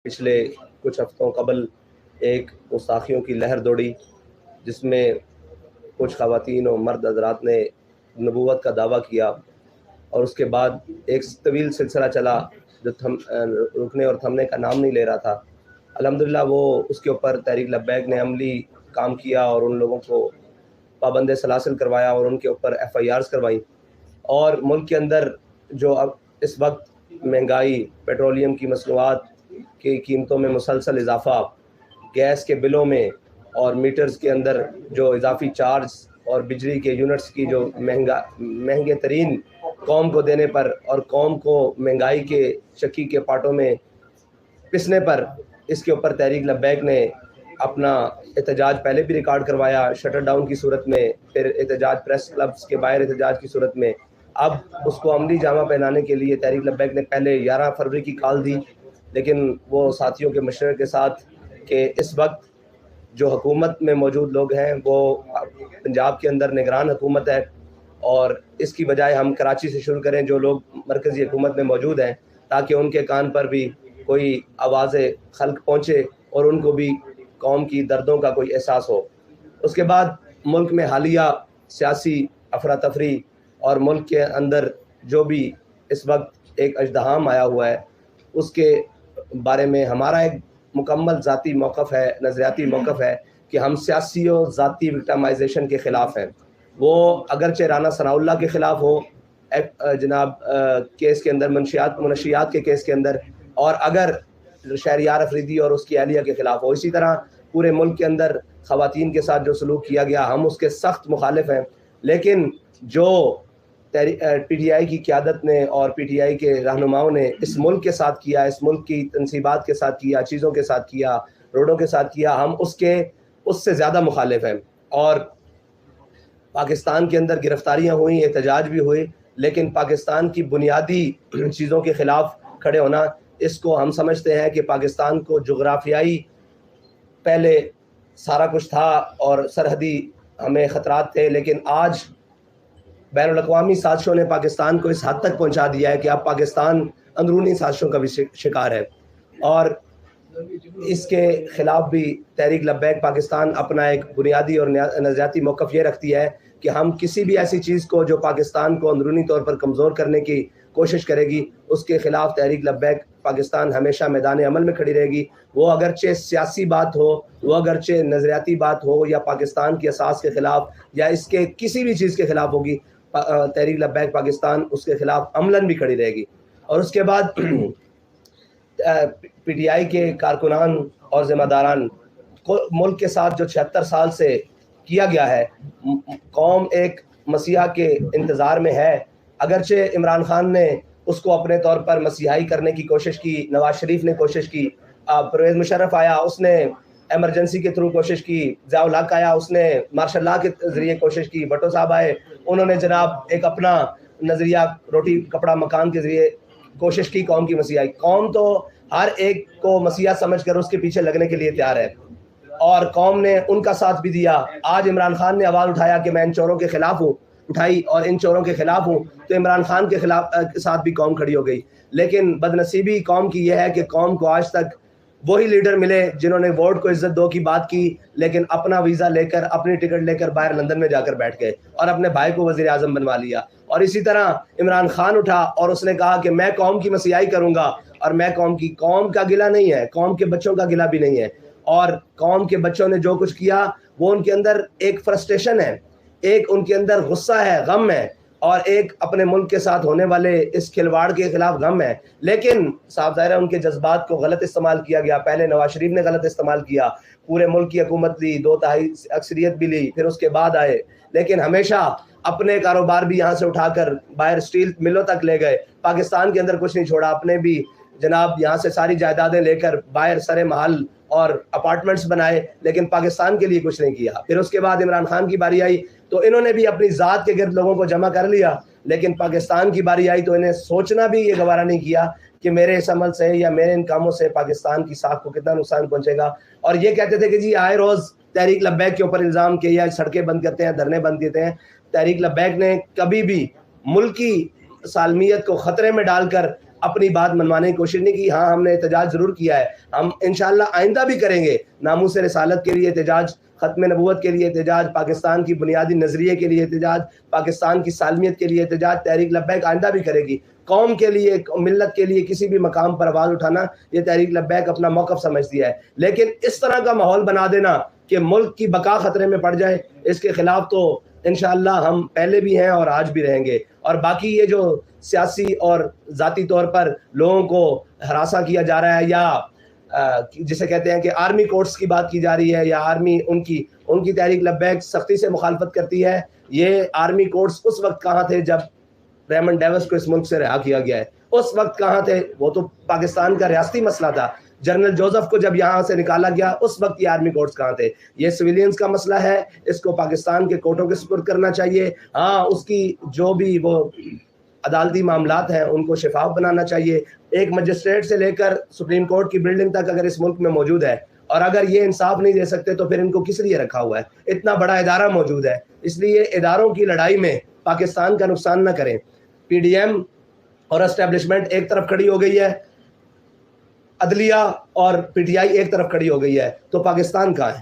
پچھلے کچھ ہفتوں قبل ایک گستاخیوں کی لہر دوڑی جس میں کچھ خواتین و مرد حضرات نے نبوت کا دعویٰ کیا، اور اس کے بعد ایک طویل سلسلہ چلا جو رکنے اور تھمنے کا نام نہیں لے رہا تھا۔ الحمدللہ وہ اس کے اوپر تحریک لبیک نے عملی کام کیا اور ان لوگوں کو پابند سلاسل کروایا اور ان کے اوپر FIRs کروائیں، اور ملک کے اندر جو اب اس وقت مہنگائی، پیٹرولیم کی مصنوعات کی قیمتوں میں مسلسل اضافہ، گیس کے بلوں میں اور میٹرز کے اندر جو اضافی چارج اور بجلی کے یونٹس کی جو مہنگے ترین قوم کو دینے پر اور قوم کو مہنگائی کے چکی کے پاٹوں میں پسنے پر، اس کے اوپر تحریک لبیک نے اپنا احتجاج پہلے بھی ریکارڈ کروایا شٹر ڈاؤن کی صورت میں، پھر احتجاج پریس کلبز کے باہر احتجاج کی صورت میں۔ اب اس کو عملی جامہ پہنانے کے لیے تحریک لبیک نے پہلے 11 فروری کی کال دی، لیکن وہ ساتھیوں کے مشورے کے ساتھ کہ اس وقت جو حکومت میں موجود لوگ ہیں وہ پنجاب کے اندر نگران حکومت ہے، اور اس کی بجائے ہم کراچی سے شروع کریں جو لوگ مرکزی حکومت میں موجود ہیں، تاکہ ان کے کان پر بھی کوئی آواز خلق پہنچے اور ان کو بھی قوم کی دردوں کا کوئی احساس ہو۔ اس کے بعد ملک میں حالیہ سیاسی افراتفری اور ملک کے اندر جو بھی اس وقت ایک اژدہام آیا ہوا ہے، اس کے بارے میں ہمارا ایک مکمل ذاتی موقف ہے، نظریاتی موقف ہے کہ ہم سیاسی و ذاتی وکٹمائزیشن کے خلاف ہیں۔ وہ اگرچہ رانا ثناء اللہ کے خلاف ہو جناب کیس کے اندر، منشیات کے کیس کے اندر، اور اگر شہریار افریدی اور اس کی اہلیہ کے خلاف ہو، اسی طرح پورے ملک کے اندر خواتین کے ساتھ جو سلوک کیا گیا ہم اس کے سخت مخالف ہیں۔ لیکن جو PTI کی قیادت نے اور PTI کے رہنماؤں نے اس ملک کے ساتھ کیا، اس ملک کی تنصیبات کے ساتھ کیا، چیزوں کے ساتھ کیا، روڈوں کے ساتھ کیا، ہم اس سے زیادہ مخالف ہیں۔ اور پاکستان کے اندر گرفتاریاں ہوئیں، احتجاج بھی ہوئے، لیکن پاکستان کی بنیادی چیزوں کے خلاف کھڑے ہونا، اس کو ہم سمجھتے ہیں کہ پاکستان کو جغرافیائی پہلے سارا کچھ تھا اور سرحدی ہمیں خطرات تھے، لیکن آج بین الاقوامی سازشوں نے پاکستان کو اس حد تک پہنچا دیا ہے کہ اب پاکستان اندرونی سازشوں کا بھی شکار ہے، اور اس کے خلاف بھی تحریک لبیک پاکستان اپنا ایک بنیادی اور نظریاتی موقف یہ رکھتی ہے کہ ہم کسی بھی ایسی چیز کو جو پاکستان کو اندرونی طور پر کمزور کرنے کی کوشش کرے گی، اس کے خلاف تحریک لبیک پاکستان ہمیشہ میدان عمل میں کھڑی رہے گی۔ وہ اگرچہ سیاسی بات ہو، وہ اگرچہ نظریاتی بات ہو، یا پاکستان کی اساس کے خلاف یا اس کے کسی بھی چیز کے خلاف ہوگی، تحریک لبیک پاکستان اس کے خلاف عملاً بھی کھڑی رہے گی۔ اور اس کے بعد PTI کے کارکنان اور ذمہ داران کو ملک کے ساتھ جو 76 سال سے کیا گیا ہے، قوم ایک مسیحا کے انتظار میں ہے۔ اگرچہ عمران خان نے اس کو اپنے طور پر مسیحائی کرنے کی کوشش کی، نواز شریف نے کوشش کی، پرویز مشرف آیا اس نے ایمرجنسی کے تھرو کوشش کی، ضیاء الحق آیا اس نے مارشل لا کے ذریعے کوشش کی، بھٹو صاحب آئے انہوں نے جناب ایک اپنا نظریہ روٹی کپڑا مکان کے ذریعے کوشش کی قوم کی مسیحائی۔ قوم تو ہر ایک کو مسیحا سمجھ کر اس کے پیچھے لگنے کے لیے تیار ہے، اور قوم نے ان کا ساتھ بھی دیا۔ آج عمران خان نے آواز اٹھایا کہ میں ان چوروں کے خلاف ہوں، اٹھائی اور ان چوروں کے خلاف ہوں، تو عمران خان کے ساتھ بھی قوم کھڑی ہو گئی۔ لیکن بدنصیبی قوم کی یہ ہے کہ قوم کو آج تک وہی لیڈر ملے جنہوں نے ووٹ کو عزت دو کی بات کی، لیکن اپنا ویزا لے کر، اپنی ٹکٹ لے کر باہر لندن میں جا کر بیٹھ گئے اور اپنے بھائی کو وزیر اعظم بنوا لیا۔ اور اسی طرح عمران خان اٹھا اور اس نے کہا کہ میں قوم کی مسیحائی کروں گا، اور میں قوم کا گلہ نہیں ہے، قوم کے بچوں کا گلہ بھی نہیں ہے، اور قوم کے بچوں نے جو کچھ کیا وہ ان کے اندر ایک فرسٹریشن ہے، ایک ان کے اندر غصہ ہے، غم ہے، اور ایک اپنے ملک کے ساتھ ہونے والے اس کھلواڑ کے خلاف غم ہے۔ لیکن صاحب ظاہر ہے ان کے جذبات کو غلط استعمال کیا گیا۔ پہلے نواز شریف نے غلط استعمال کیا، پورے ملک کی حکومت لی، 2/3 اکثریت بھی لی، پھر اس کے بعد آئے، لیکن ہمیشہ اپنے کاروبار بھی یہاں سے اٹھا کر باہر اسٹیل ملوں تک لے گئے، پاکستان کے اندر کچھ نہیں چھوڑا، اپنے بھی جناب یہاں سے ساری جائیدادیں لے کر باہر سرے محل اور اپارٹمنٹس بنائے، لیکن پاکستان کے لیے کچھ نہیں کیا۔ پھر اس کے بعد عمران خان کی باری آئی تو انہوں نے بھی اپنی ذات کے گرد لوگوں کو جمع کر لیا، لیکن پاکستان کی باری آئی تو انہیں سوچنا بھی یہ گوارا نہیں کیا کہ میرے اس عمل سے یا میرے ان کاموں سے پاکستان کی ساکھ کو کتنا نقصان پہنچے گا۔ اور یہ کہتے تھے کہ جی آئے روز تحریک لبیک کے اوپر الزام کہ یا سڑکیں بند کرتے ہیں، دھرنے بند دیتے ہیں۔ تحریک لبیک نے کبھی بھی ملکی سالمیت کو خطرے میں ڈال کر اپنی بات منوانے کی کوشش نہیں کی. ہاں ہم نے احتجاج ضرور کیا ہے, ہم انشاءاللہ آئندہ بھی کریں گے. ناموس رسالت کے لیے احتجاج, ختم نبوت کے لیے احتجاج, پاکستان کی بنیادی نظریے کے لیے احتجاج, پاکستان کی سالمیت کے لیے احتجاج تحریک لبیک آئندہ بھی کرے گی. قوم کے لیے, ملت کے لیے کسی بھی مقام پر آواز اٹھانا یہ تحریک لبیک اپنا موقف سمجھتی ہے. لیکن اس طرح کا ماحول بنا دینا کہ ملک کی بقا خطرے میں پڑ جائے, اس کے خلاف تو انشاءاللہ ہم پہلے بھی ہیں اور آج بھی رہیں گے. اور باقی یہ جو سیاسی اور ذاتی طور پر لوگوں کو ہراساں کیا جا رہا ہے, یا جسے کہتے ہیں کہ آرمی کورٹس کی بات کی جا رہی ہے, یا آرمی ان کی تحریک لبیک سختی سے مخالفت کرتی ہے. یہ آرمی کورٹس اس وقت کہاں تھے جب ریمنڈ ڈیوس کو اس ملک سے رہا کیا گیا ہے؟ اس وقت کہاں تھے؟ وہ تو پاکستان کا ریاستی مسئلہ تھا. جنرل جوزف کو جب یہاں سے نکالا گیا اس وقت یہ آرمی کورٹس کہاں تھے؟ یہ سویلینز کا مسئلہ ہے, اس کو پاکستان کے کورٹوں کے سپرد کرنا چاہیے. ہاں اس کی جو بھی وہ عدالتی معاملات ہیں ان کو شفاف بنانا چاہیے. ایک مجسٹریٹ سے لے کر سپریم کورٹ کی بلڈنگ تک اگر اس ملک میں موجود ہے, اور اگر یہ انصاف نہیں دے سکتے تو پھر ان کو کس لیے رکھا ہوا ہے؟ اتنا بڑا ادارہ موجود ہے. اس لیے اداروں کی لڑائی میں پاکستان کا نقصان نہ کریں. پی ڈی ایم اور اسٹیبلشمنٹ ایک طرف کھڑی ہو گئی ہے, عدلیہ اور پی ٹی آئی ایک طرف کھڑی ہو گئی ہے, تو پاکستان کہاں ہے؟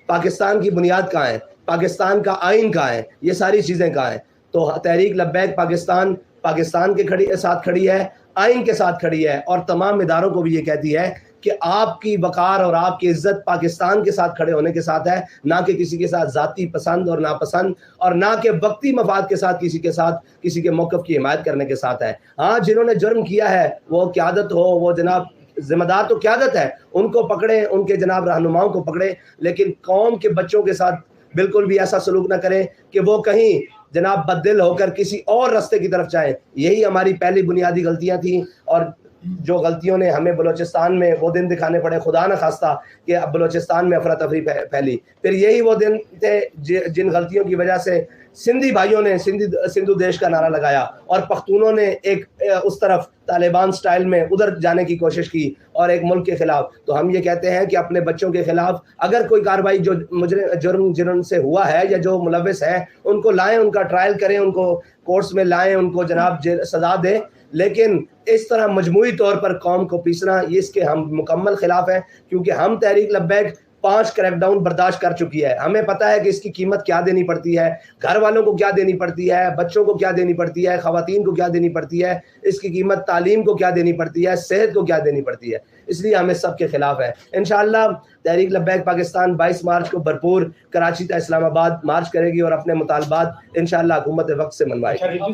پاکستان کی بنیاد کہاں ہے؟ پاکستان کا آئین کہاں ہے؟ یہ ساری چیزیں کہاں ہیں؟ تو تحریک لبیک پاکستان کے ساتھ کھڑی ہے, آئین کے ساتھ کھڑی ہے, اور تمام اداروں کو بھی یہ کہتی ہے کہ آپ کی وقار اور آپ کی عزت پاکستان کے ساتھ کھڑے ہونے کے ساتھ ہے, نہ کہ کسی کے ساتھ ذاتی پسند اور ناپسند, اور نہ کہ وقتی مفاد کے ساتھ کسی کے موقف کی حمایت کرنے کے ساتھ ہے. ہاں جنہوں نے جرم کیا ہے وہ قیادت ہو, وہ جناب ذمہ دار تو قیادت ہے, ان کو پکڑیں, ان کے جناب رہنماؤں کو پکڑیں, لیکن قوم کے بچوں کے ساتھ بالکل بھی ایسا سلوک نہ کریں کہ وہ کہیں جناب بددل ہو کر کسی اور راستے کی طرف جائیں. یہی ہماری پہلی بنیادی غلطیاں تھیں, اور جو غلطیوں نے ہمیں بلوچستان میں وہ دن دکھانے پڑے, خدا نہ خواستہ کہ اب بلوچستان میں افراتفری پھیلی. پھر یہی وہ دن تھے جن غلطیوں کی وجہ سے سندھی بھائیوں نے سندھو دیش کا نعرہ لگایا, اور پختونوں نے ایک اس طرف طالبان سٹائل میں ادھر جانے کی کوشش کی, اور ایک ملک کے خلاف. تو ہم یہ کہتے ہیں کہ اپنے بچوں کے خلاف اگر کوئی کارروائی جو جرم جنہوں سے ہوا ہے یا جو ملوث ہیں ان کو لائیں, ان کا ٹرائل کریں, ان کو کورٹس میں لائیں, ان کو جناب سزا دیں. لیکن اس طرح مجموعی طور پر قوم کو پیسنا, یہ اس کے ہم مکمل خلاف ہیں, کیونکہ ہم تحریک لبیک 5 کریک ڈاؤن برداشت کر چکی ہے. ہمیں پتہ ہے کہ اس کی قیمت کیا دینی پڑتی ہے, گھر والوں کو کیا دینی پڑتی ہے, بچوں کو کیا دینی پڑتی ہے, خواتین کو کیا دینی پڑتی ہے, اس کی قیمت تعلیم کو کیا دینی پڑتی ہے, صحت کو کیا دینی پڑتی ہے. اس لیے ہمیں سب کے خلاف ہے. انشاءاللہ تحریک لبیک پاکستان 22 مارچ کو بھرپور کراچی تا اسلام آباد مارچ کرے گی, اور اپنے مطالبات انشاءاللہ حکومت وقت سے منوائے گی. رضوی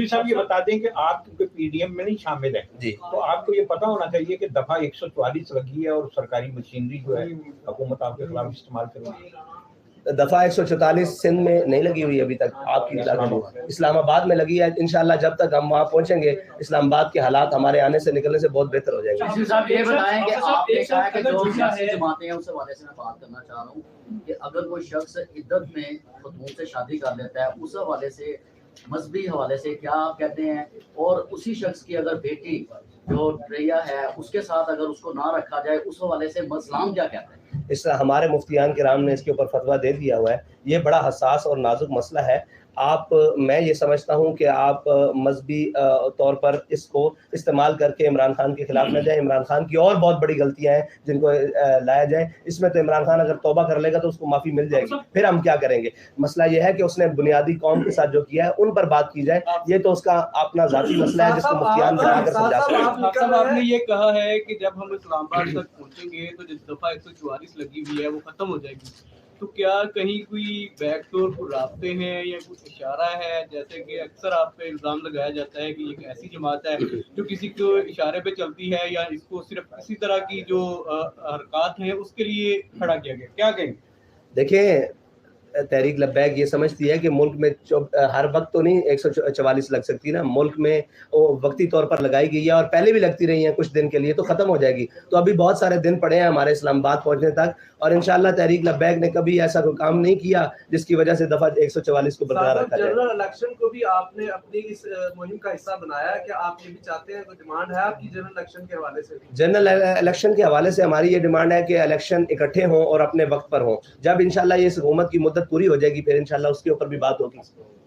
صاحب یہ بتا دیں کہ آپ کیونکہ پی ڈی ایم میں نہیں شامل ہیں جی, تو آپ کو یہ پتا ہونا چاہیے کہ دفعہ 144 لگی ہے اور سرکاری مشینری جو ہے حکومت آپ کے خلاف استعمال کرے گی. دفعہ 144 سندھ میں نہیں لگی ہوئی ابھی تک, آپ کی اسلام آباد میں لگی ہے. انشاءاللہ جب تک ہم وہاں پہنچیں گے اسلام آباد کے حالات ہمارے آنے سے نکلنے سے بہت بہتر ہو جائیں گے. صاحب یہ بتائیں کہ آپ نے کہا کہ جو سیاسی جماعتیں ہیں اس حوالے سے میں بات کرنا چاہ رہا ہوں کہ اگر کوئی شخص عدت میں خاتون سے شادی کر لیتا ہے, اس حوالے سے مذہبی حوالے سے کیا آپ کہتے ہیں, اور اسی شخص کی اگر بیٹی جو ٹریا ہے اس کے ساتھ اگر اس کو نہ رکھا جائے, اس حوالے سے اسلام کیا کہتا ہے؟ اس طرح ہمارے مفتیان کرام نے اس کے اوپر فتویٰ دے دیا ہوا ہے. یہ بڑا حساس اور نازک مسئلہ ہے. میں یہ سمجھتا ہوں کہ آپ مذہبی طور پر اس کو استعمال کر کے عمران خان کے خلاف نہ جائیں. عمران خان کی اور بہت بڑی غلطیاں ہیں جن کو لایا جائے. اس میں تو عمران خان اگر توبہ کر لے گا تو اس کو معافی مل جائے گی, پھر ہم کیا کریں گے. مسئلہ یہ ہے کہ اس نے بنیادی قوم کے ساتھ جو کیا ہے ان پر بات کی جائے. یہ تو اس کا اپنا ذاتی مسئلہ ہے جس کو مفتیان بنا کر سمجھا سکتے ہیں. آپ نے یہ کہا ہے کہ جب ہم اسلام آباد تک پہنچیں گے تو جس دفعہ 144 لگی ہوئی ہے وہ ختم ہو جائے گی, تو کیا کہیں کوئی بیک ڈور کو رابطے ہیں یا کچھ اشارہ ہے؟ جیسے کہ اکثر آپ پہ الزام لگایا جاتا ہے کہ ایک ایسی جماعت ہے جو کسی کو اشارے پہ چلتی ہے, یا اس کو صرف کسی طرح کی جو حرکات ہیں اس کے لیے کھڑا کیا گیا, کیا کہیں؟ دیکھیں تحریک لبیک یہ سمجھتی ہے کہ ملک میں ہر وقت تو نہیں 144 لگ سکتی نا, ملک میں وقتی طور پر لگائی گئی ہے اور پہلے بھی لگتی رہی ہیں کچھ دن کے لیے, تو ختم ہو جائے گی. تو ابھی بہت سارے دن پڑے ہیں ہمارے اسلام آباد پہنچنے تک, اور انشاءاللہ تحریک لبیک نے کبھی ایسا کوئی کام نہیں کیا جس کی وجہ سے دفعہ 144 کو برقرار رکھا جائے. جنرل الیکشن کو بھی آپ نے اپنی اس مہم کا حصہ بنایا ہے کہ آپ یہ بھی چاہتے ہیں, کوئی ڈیمانڈ ہے آپ کی جنرل الیکشن کے حوالے سے؟ جنرل الیکشن کے حوالے سے ہماری یہ ڈیمانڈ ہے کہ الیکشن اکٹھے ہوں اور اپنے وقت پر ہوں. جب انشاءاللہ یہ حکومت کی مدت پوری ہو جائے گی پھر انشاءاللہ اس کے اوپر بھی بات ہوگی.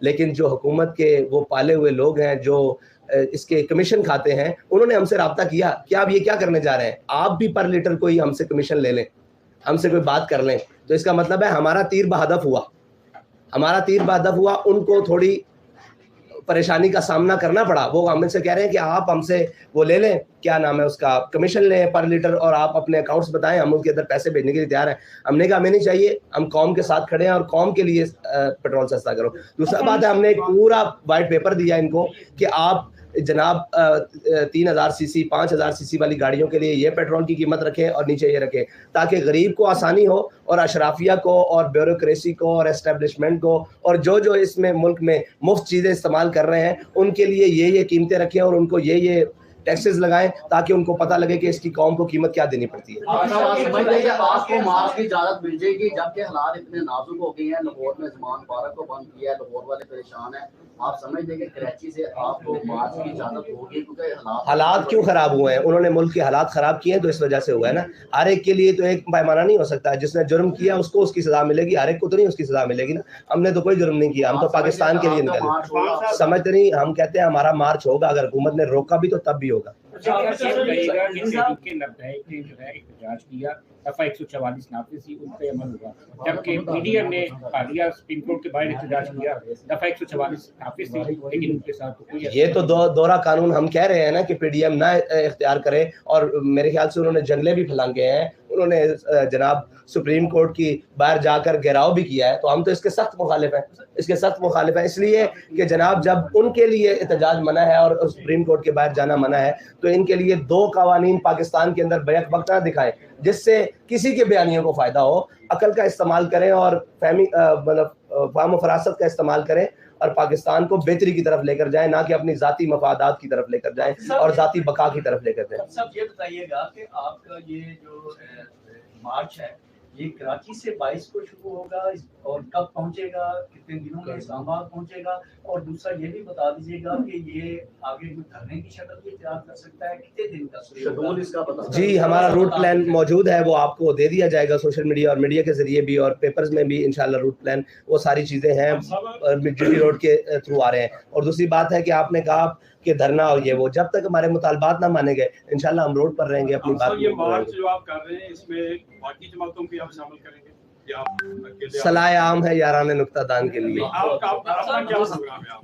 لیکن جو حکومت کے وہ پالے ہوئے لوگ ہیں جو اس کے کمیشن کھاتے ہیں, انہوں نے ہم سے رابطہ کیا کہ آپ یہ کیا کرنے جا رہے ہیں, آپ بھی پر لیٹر کوئی ہم سے کمیشن لے لیں, ہم سے کوئی بات کر لیں. تو اس کا مطلب ہے ہمارا تیر بہدف ہوا, ہمارا تیر بہدف ہوا. ان کو تھوڑی پریشانی کا سامنا کرنا پڑا. وہ ہم سے کہہ رہے ہیں کہ آپ ہم سے وہ لے لیں, کیا نام ہے اس کا, کمیشن لیں پر لیٹر, اور آپ اپنے اکاؤنٹس بتائیں, ہم ان کے اندر پیسے بھیجنے کے لیے تیار ہیں. ہم نے کہا ہمیں نہیں چاہیے, ہم قوم کے ساتھ کھڑے ہیں اور قوم کے لیے پیٹرول سستا کرو. دوسرا بات ہے, ہم نے ایک پورا وائٹ پیپر دیا ان کو کہ آپ جناب 3000 cc 5000 cc والی گاڑیوں کے لیے یہ پیٹرول کی قیمت رکھیں اور نیچے یہ رکھیں, تاکہ غریب کو آسانی ہو اور اشرافیہ کو اور بیوروکریسی کو اور اسٹیبلشمنٹ کو اور جو اس میں ملک میں مفت چیزیں استعمال کر رہے ہیں ان کے لیے یہ قیمتیں رکھیں اور ان کو یہ ٹیکسز لگائیں, تاکہ ان کو پتہ لگے کہ اس کی قوم کو قیمت کیا دینی پڑتی ہے. آپ کو مارچ کی اجازت مل جائے گی, جبکہ حالات اتنے نازک ہو گئے ہیں. لاہور میں زمان پارک کو بند کیا ہے, لاہور والے پریشان ہیں. آپ سمجھتے ہیں کہ کراچی سے آپ کو مارچ کی اجازت ہوگی, کیونکہ حالات کیوں خراب ہوئے ہیں, انہوں نے ملک کے حالات خراب کیے ہیں تو اس وجہ سے ہوا ہے نا. ہر ایک کے لیے تو ایک پیمانہ نہیں ہو سکتا. جس نے جرم کیا اس کو اس کی سزا ملے گی, ہر ایک کو تو نہیں اس کی سزا ملے گی نا. ہم نے تو کوئی جرم نہیں کیا, ہم تو پاکستان کے لیے نکلے. سمجھتے نہیں, ہم کہتے ہیں ہمارا مارچ ہوگا, اگر حکومت نے روکا بھی تو تب بھی ہوگا. احتجاج کیا, دفعہ 144 نافذ تھی, ان پہ عمل ہوا. جبکہ پی ڈی ایم نے حالیہ سپریم کورٹ کے باہر احتجاج کیا, دفعہ 144 نافذ تھی, لیکن ان کے ساتھ کوئی یہ تو دورہ قانون ہم کہہ رہے ہیں نا کہ پی ڈی ایم نہ اختیار کرے, اور میرے خیال سے انہوں نے جنگلیں بھی پھلانگے ہیں, انہوں نے جناب سپریم کورٹ کی باہر جا کر گھیراؤ بھی کیا ہے. تو ہم تو اس کے سخت مخالف ہیں, اس کے سخت مخالف ہیں, اس لیے کہ جناب جب ان کے لیے احتجاج منع ہے اور سپریم کورٹ کے باہر جانا منع ہے, تو ان کے لیے 2 قوانین پاکستان کے اندر بیک وقت نہ دکھائیں جس سے کسی کے بیانیوں کو فائدہ ہو. عقل کا استعمال کریں اور فہم و فراست کا استعمال کریں اور پاکستان کو بہتری کی طرف لے کر جائیں, نہ کہ اپنی ذاتی مفادات کی طرف لے کر جائیں اور ذاتی بقا کی طرف لے کر جائیں. سب یہ بتائیے گا کہ آپ کا یہ جو مارچ ہے یہ کراچی سے 22 کو شروع ہوگا اور کب پہنچے گا, کتنے دنوں میں اسلام آباد پہنچے گا, اور دوسرا یہ بھی بتا دیجیے گا کہ یہ آگے دھرنے کی شکل بھی اختیار کر سکتا ہے, کتنے دن کا شیڈول اس کا بتا. جی, ہمارا روٹ پلان موجود ہے, وہ آپ کو دے دیا جائے گا سوشل میڈیا اور میڈیا کے ذریعے بھی, اور پیپرز میں بھی انشاءاللہ روٹ پلان وہ ساری چیزیں ہیں جی ٹی روڈ کے تھرو آ رہے ہیں. اور دوسری بات ہے کہ آپ نے کہا کہ دھرنا اور یہ وہ, جب تک ہمارے مطالبات نہ مانے گئے انشاءاللہ ہم روڈ پر رہیں گے. اپنی بات یہ مارچ جو آپ کر رہے ہیں اس میں باقی جماعتوں بھی آپ شامل کریں گے؟ صلاح عام ہے یاران نقطہ دان کے لیے.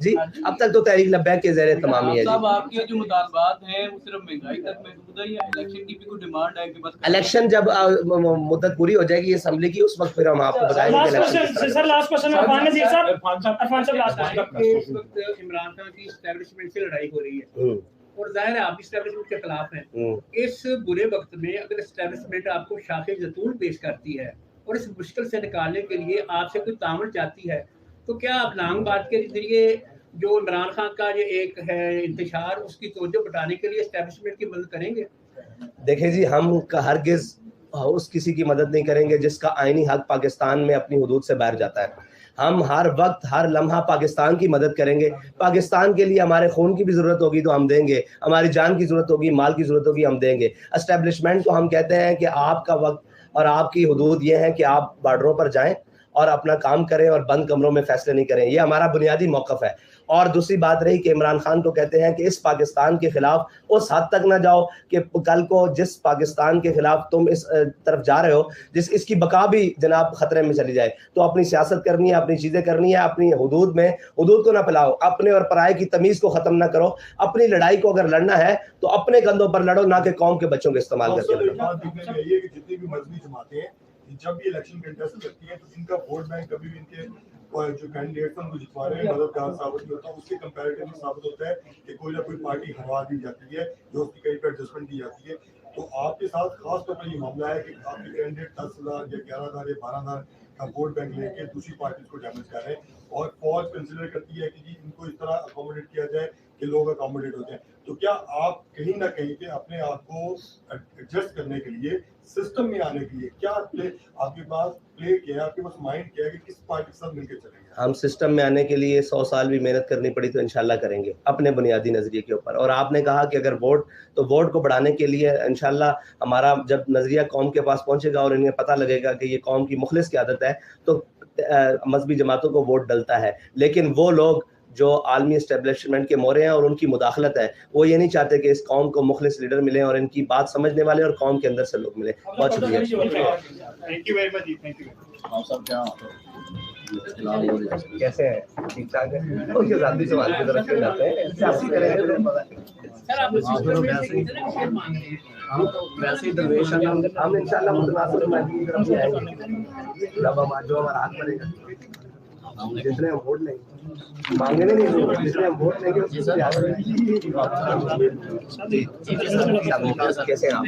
جی, اب تک تو تحریک لبیک کے زیر اہتمام ہی ہے. صاحب آپ کے جو مطالبات ہیں وہ صرف مہنگائی تک محدود ہے یا الیکشن کی بھی کوئی ڈیمانڈ ہے کہ بس الیکشن جب مدت پوری ہو جائے گی اسمبلی کی, اس وقت پھر ہم آپ کو بتائیں گے. Sir last question Irfan Nazir صاحب, عرفان صاحب لاسٹ کوسچن. اس وقت عمران خان کی اسٹیبلشمنٹ سے لڑائی ہو رہی ہے اور ظاہر ہے آپ بھی اسٹیبلشمنٹ کے خلاف ہیں. اس برے وقت میں اگر اسٹیبلشمنٹ آپ کو شاخ زیتون پیش کرتی ہے اور اس مشکل سے نکالنے کے لیے آپ سے کوئی تعاون چاہتی ہے, تو کیا آپ لانگ مارچ کے ذریعے جو عمران خان کا یہ ایک ہے انتشار, اس کی توجہ بٹانے کے لیے اسٹیبلشمنٹ کی مدد کریں گے؟ دیکھیں جی, ہم ہرگز اس کسی کی مدد نہیں کریں گے جس کا آئینی حق پاکستان میں اپنی حدود سے باہر جاتا ہے. ہم ہر وقت ہر لمحہ پاکستان کی مدد کریں گے. پاکستان کے لیے ہمارے خون کی بھی ضرورت ہوگی تو ہم دیں گے, ہماری جان کی ضرورت ہوگی, مال کی ضرورت ہوگی, ہم دیں گے. اسٹیبلشمنٹ کو ہم کہتے ہیں کہ آپ کا وقت اور آپ کی حدود یہ ہے کہ آپ بارڈروں پر جائیں اور اپنا کام کریں اور بند کمروں میں فیصلے نہیں کریں. یہ ہمارا بنیادی موقف ہے. اور دوسری بات رہی کہ عمران خان کو کہتے ہیں کہ اس پاکستان کے خلاف اس حد تک نہ جاؤ کہ کل کو جس پاکستان کے خلاف تم اس طرف جا رہے ہو اس کی بقا بھی جناب خطرے میں چلی جائے. تو اپنی سیاست کرنی ہے, اپنی چیزیں کرنی ہے, اپنی حدود میں حدود کو نہ پھیلاؤ, اپنے اور پرائے کی تمیز کو ختم نہ کرو. اپنی لڑائی کو اگر لڑنا ہے تو اپنے کندھوں پر لڑو, نہ کہ قوم کے بچوں کے استعمال کر کے. جتنی بھی مذہبی جماعتیں جب بھی الیکشن کنٹیسٹ کرتی ہیں تو ان کا ووٹ بینک کبھی بھی ان کے جو کینڈیڈیٹ ہیں ان کو جتوا رہے ہیں مددگار ثابت نہیں ہوتا. اس کے کمپیریٹیولی ثابت ہوتا ہے کہ کوئی نہ کوئی پارٹی ہروا دی جاتی ہے جو اس کی کہیں پہ ایڈجسٹمنٹ کی جاتی ہے. تو آپ کے ساتھ خاص طور پر یہ معاملہ ہے کہ آپ کے کینڈیڈیٹ 10,000 یا 11,000 یا 12,000 کا ووٹ بینک لے کے دوسری پارٹیز کو ڈیمیج کر رہے ہیں, اور فوج کنسیڈر کرتی ہے کہ جی ان کو اس طرح اکوموڈیٹ کیا جائے کہ لوگ اکوموڈیٹ ہو جائیں. تو کیا آپ کہیں نہ کہیں پہ اپنے آپ کو ایڈجسٹ کرنے کے لیے, سسٹم میں آنے کے لیے کیا آپ کے پاس پلے کیا, آپ کے پاس مائنڈ کیا کہ کس پارٹی کے ساتھ مل کے چلیں گے؟ ہم سسٹم میں آنے کے لیے 100 سال بھی محنت کرنی پڑی تو انشاءاللہ کریں گے اپنے بنیادی نظریے کے اوپر. اور آپ نے کہا کہ اگر ووٹ, تو ووٹ کو بڑھانے کے لیے انشاءاللہ ہمارا جب نظریہ قوم کے پاس پہنچے گا اور انہیں پتہ لگے گا کہ یہ قوم کی مخلص قیادت ہے, تو مذہبی جماعتوں کو ووٹ ڈلتا ہے، لیکن وہ لوگ جو عالمی اسٹیبلشمنٹ کے مورے ہیں اور ان کی مداخلت ہے، وہ یہ نہیں چاہتے کہ اس قوم کو مخلص لیڈر ملیں اور ان کی بات سمجھنے والے اور قوم کے اندر سے لوگ ملیں. بہت شکریہ. کیسے ہیں؟ ٹھیک ٹھاک ہے؟ ان کے ذاتی سوال کی طرف سے جاتے ہیں. ہم ان شاء اللہ متناسب محدود کی طرف سے آئیں گے جب ہم جو ہمارا ہاتھ پڑے گا. جتنے ہم ووٹ لیں گے مانگنے نہیں، جتنے ہم ووٹ لیں گے کیسے ہیں آپ؟